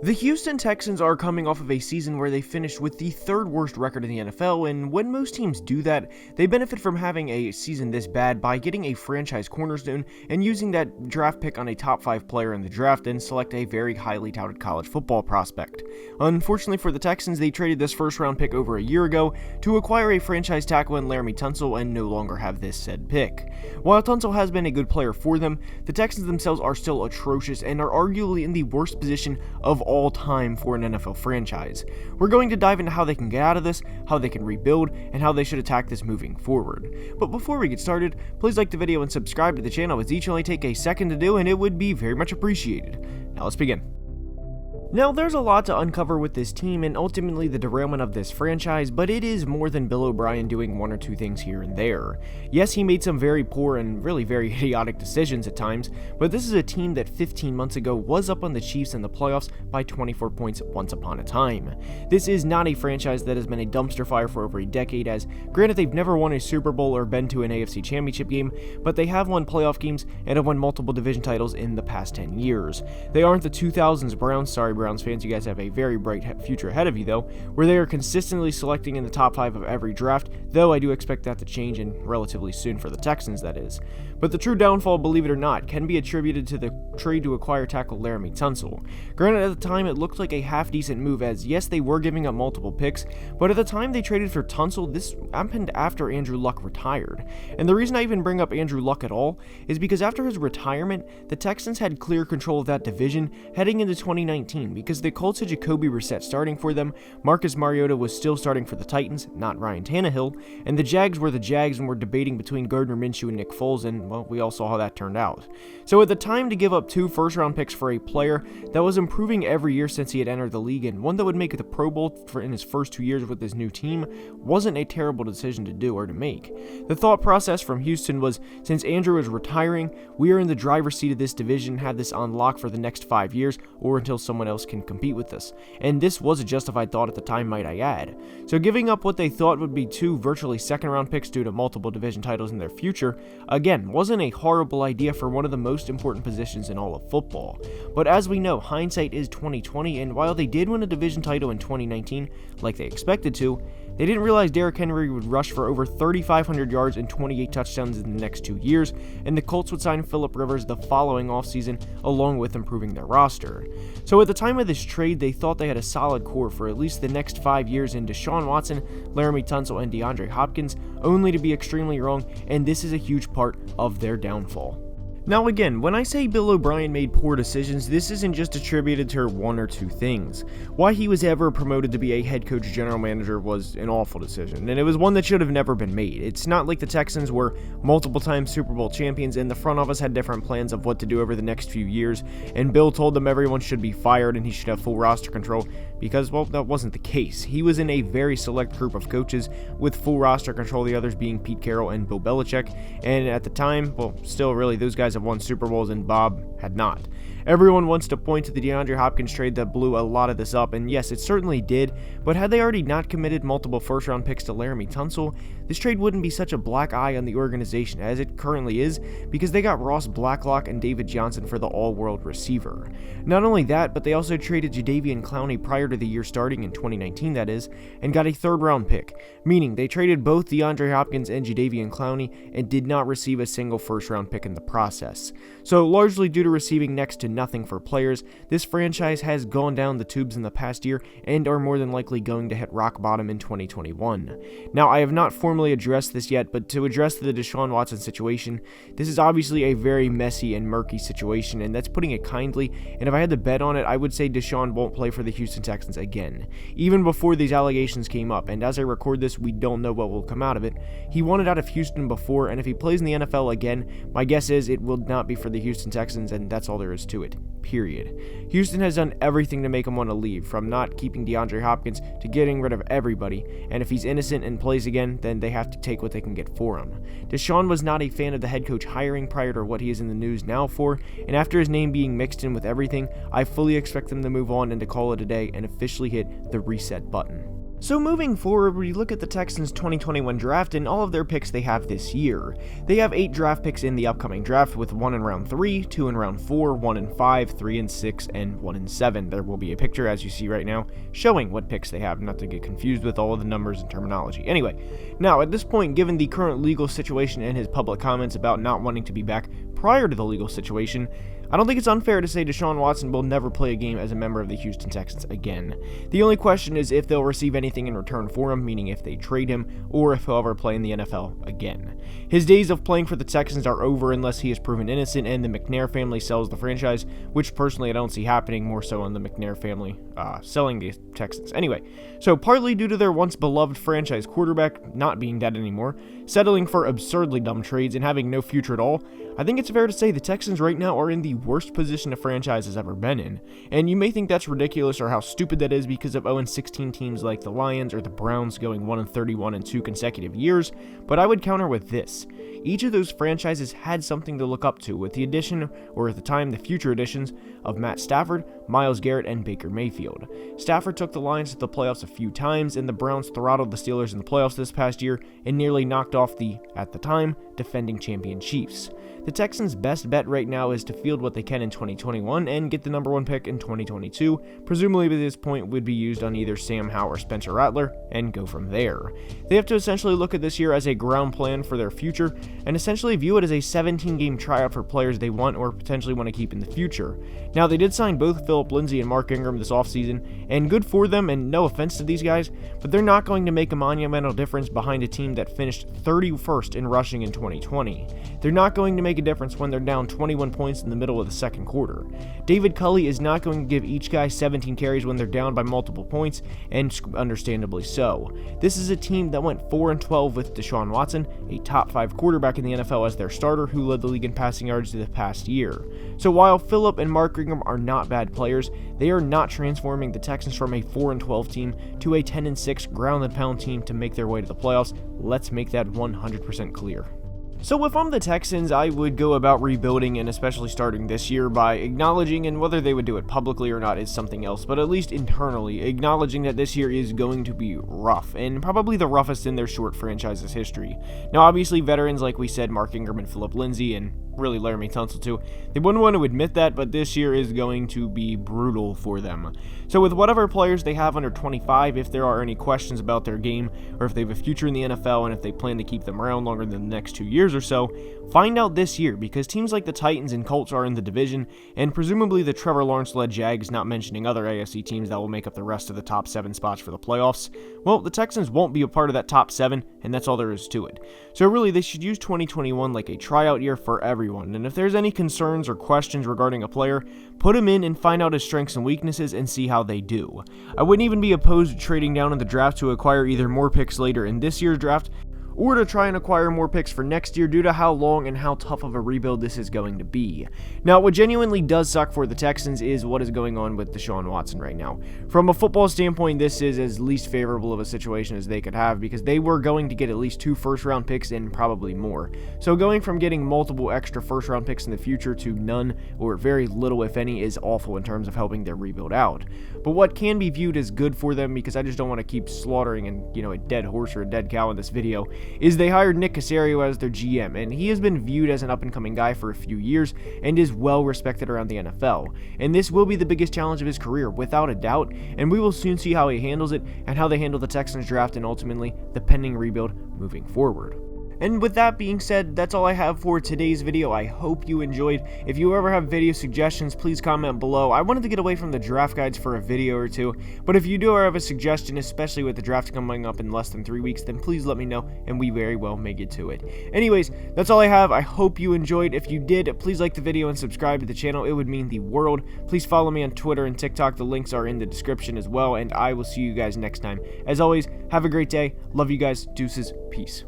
The Houston Texans are coming off of a season where they finished with the third worst record in the NFL, and when most teams do that, they benefit from having a season this bad by getting a franchise cornerstone and using that draft pick on a top 5 player in the draft and select a very highly touted college football prospect. Unfortunately for the Texans, they traded this first round pick over a year ago to acquire a franchise tackle in Laremy Tunsil and no longer have this said pick. While Tunsil has been a good player for them, the Texans themselves are still atrocious and are arguably in the worst position of all time for an NFL franchise. We're going to dive into how they can get out of this, how they can rebuild, and how they should attack this moving forward. But before we get started, please like the video and subscribe to the channel, as each only take a second to do and it would be very much appreciated. Now let's begin. Now, there's a lot to uncover with this team and ultimately the derailment of this franchise, but it is more than Bill O'Brien doing one or two things here and there. Yes, he made some very poor and really very idiotic decisions at times, but this is a team that 15 months ago was up on the Chiefs in the playoffs by 24 points once upon a time. This is not a franchise that has been a dumpster fire for over a decade, as granted they've never won a Super Bowl or been to an AFC championship game, but they have won playoff games and have won multiple division titles in the past 10 years. They aren't the 2000s Browns, sorry Browns fans, you guys have a very bright future ahead of you though, where they are consistently selecting in the top 5 of every draft, though I do expect that to change in relatively soon for the Texans, that is. But the true downfall, believe it or not, can be attributed to the trade to acquire tackle Laremy Tunsil. Granted, at the time it looked like a half-decent move, as yes, they were giving up multiple picks, but at the time they traded for Tunsil, this happened after Andrew Luck retired. And the reason I even bring up Andrew Luck at all is because after his retirement, the Texans had clear control of that division heading into 2019, because the Colts had Jacoby Brissett starting for them, Marcus Mariota was still starting for the Titans, not Ryan Tannehill, and the Jags were the Jags and were debating between Gardner Minshew and Nick Foles, and well, we all saw how that turned out. So at the time to give up 2 first-round picks for a player that was improving every year since he had entered the league, and one that would make the Pro Bowl in his first 2 years with his new team, wasn't a terrible decision to do or to make. The thought process from Houston was, since Andrew is retiring, we are in the driver's seat of this division, have this on lock for the next 5 years, or until someone else can compete with us. And this was a justified thought at the time, might I add. So giving up what they thought would be 2 virtually second-round picks due to multiple division titles in their future, again, wasn't a horrible idea for one of the most important positions in all of football. But as we know, hindsight is 20/20, and while they did win a division title in 2019, like they expected to, they didn't realize Derrick Henry would rush for over 3,500 yards and 28 touchdowns in the next 2 years, and the Colts would sign Phillip Rivers the following offseason, along with improving their roster. So at the time of this trade, they thought they had a solid core for at least the next 5 years in Deshaun Watson, Laremy Tunsil, and DeAndre Hopkins, only to be extremely wrong, and this is a huge part of their downfall. Now again, when I say Bill O'Brien made poor decisions, this isn't just attributed to one or two things. Why he was ever promoted to be a head coach general manager was an awful decision, and it was one that should have never been made. It's not like the Texans were multiple time Super Bowl champions and the front office had different plans of what to do over the next few years, and Bill told them everyone should be fired and he should have full roster control, because, well, that wasn't the case. He was in a very select group of coaches with full roster control, the others being Pete Carroll and Bill Belichick, and at the time, well, still really, those guys have won Super Bowls and Bob had not. Everyone wants to point to the DeAndre Hopkins trade that blew a lot of this up, and yes, it certainly did, but had they already not committed multiple first-round picks to Laremy Tunsil, this trade wouldn't be such a black eye on the organization as it currently is, because they got Ross Blacklock and David Johnson for the all-world receiver. Not only that, but they also traded Jadeveon Clowney prior to the year starting in 2019, that is, and got a third-round pick, meaning they traded both DeAndre Hopkins and Jadeveon Clowney and did not receive a single first-round pick in the process. So largely due to receiving next to nothing for players, this franchise has gone down the tubes in the past year and are more than likely going to hit rock bottom in 2021. Now, I have not formally addressed this yet, but to address the Deshaun Watson situation, this is obviously a very messy and murky situation, and that's putting it kindly, and if I had to bet on it, I would say Deshaun won't play for the Houston Texans again. Even before these allegations came up, and as I record this, we don't know what will come out of it. He wanted out of Houston before, and if he plays in the NFL again, my guess is it will not be for the Houston Texans, and that's all there is to it. Period. Houston has done everything to make him want to leave, from not keeping DeAndre Hopkins to getting rid of everybody, and if he's innocent and plays again, then they have to take what they can get for him. Deshaun was not a fan of the head coach hiring prior to what he is in the news now for, and after his name being mixed in with everything, I fully expect them to move on and to call it a day and officially hit the reset button. So moving forward, we look at the Texans' 2021 draft and all of their picks they have this year. They have 8 draft picks in the upcoming draft, with 1 in round 3, 2 in round 4, 1 in 5, 3 in 6, and 1 in 7. There will be a picture, as you see right now, showing what picks they have, not to get confused with all of the numbers and terminology. Anyway, now at this point, given the current legal situation and his public comments about not wanting to be back prior to the legal situation, I don't think it's unfair to say Deshaun Watson will never play a game as a member of the Houston Texans again. The only question is if they'll receive anything in return for him, meaning if they trade him, or if he'll ever play in the NFL again. His days of playing for the Texans are over unless he is proven innocent and the McNair family sells the franchise, which personally I don't see happening, more so on the McNair family selling the Texans. Anyway, so partly due to their once beloved franchise quarterback not being dead anymore, settling for absurdly dumb trades, and having no future at all, I think it's fair to say the Texans right now are in the worst position a franchise has ever been in. And you may think that's ridiculous or how stupid that is because of 0-16 teams like the Lions or the Browns going 1-31 in 2 consecutive years, but I would counter with this. Each of those franchises had something to look up to with the addition, or at the time the future additions, of Matt Stafford, Myles Garrett, and Baker Mayfield. Stafford took the Lions to the playoffs a few times, and the Browns throttled the Steelers in the playoffs this past year and nearly knocked off the, at the time, defending champion Chiefs. The Texans' best bet right now is to field what they can in 2021 and get the number 1 pick in 2022, presumably by this point would be used on either Sam Howell or Spencer Rattler, and go from there. They have to essentially look at this year as a ground plan for their future, and essentially view it as a 17-game tryout for players they want or potentially want to keep in the future. Now, they did sign both Phillip Lindsay and Mark Ingram this offseason, and good for them, and no offense to these guys, but they're not going to make a monumental difference behind a team that finished 31st in rushing in 2020. They're not going to make a difference when they're down 21 points in the middle of the second quarter. David Culley is not going to give each guy 17 carries when they're down by multiple points, and understandably so. This is a team that went 4-12 with Deshaun Watson, a top 5 quarterback in the NFL, as their starter who led the league in passing yards the past year. So while Phillip and Mark Ingram are not bad players, they are not transforming the Texans from a 4-12 team to a 10-6 ground and pound team to make their way to the playoffs. Let's make that 100% clear. So if I'm the Texans, I would go about rebuilding, and especially starting this year, by acknowledging, and whether they would do it publicly or not is something else, but at least internally, acknowledging that this year is going to be rough, and probably the roughest in their short franchise's history. Now obviously veterans like we said, Mark Ingram and Phillip Lindsay, and really Laremy Tunsil too, they wouldn't want to admit that, but this year is going to be brutal for them. So with whatever players they have under 25, if there are any questions about their game, or if they have a future in the NFL, and if they plan to keep them around longer than the next 2 years or so, find out this year, because teams like the Titans and Colts are in the division, and presumably the Trevor Lawrence-led Jags, not mentioning other AFC teams that will make up the rest of the top 7 spots for the playoffs. Well, the Texans won't be a part of that top 7, and that's all there is to it. So really, they should use 2021 like a tryout year for everyone, and if there's any concerns or questions regarding a player, put him in and find out his strengths and weaknesses and see how they do. I wouldn't even be opposed to trading down in the draft to acquire either more picks later in this year's draft, or to try and acquire more picks for next year due to how long and how tough of a rebuild this is going to be. Now, what genuinely does suck for the Texans is what is going on with Deshaun Watson right now. From a football standpoint, this is as least favorable of a situation as they could have, because they were going to get at least 2 first-round picks and probably more. So going from getting multiple extra first-round picks in the future to none, or very little if any, is awful in terms of helping their rebuild out. But what can be viewed as good for them, because I just don't want to keep slaughtering a dead horse or a dead cow in this video, is they hired Nick Caserio as their GM, and he has been viewed as an up-and-coming guy for a few years and is well respected around the NFL. And this will be the biggest challenge of his career, without a doubt, and we will soon see how he handles it and how they handle the Texans draft and ultimately the pending rebuild moving forward. And with that being said, that's all I have for today's video. I hope you enjoyed. If you ever have video suggestions, please comment below. I wanted to get away from the draft guides for a video or two, but if you do have a suggestion, especially with the draft coming up in less than 3 weeks, then please let me know, and we very well may get to it. Anyways, that's all I have. I hope you enjoyed. If you did, please like the video and subscribe to the channel. It would mean the world. Please follow me on Twitter and TikTok. The links are in the description as well, and I will see you guys next time. As always, have a great day. Love you guys. Deuces. Peace.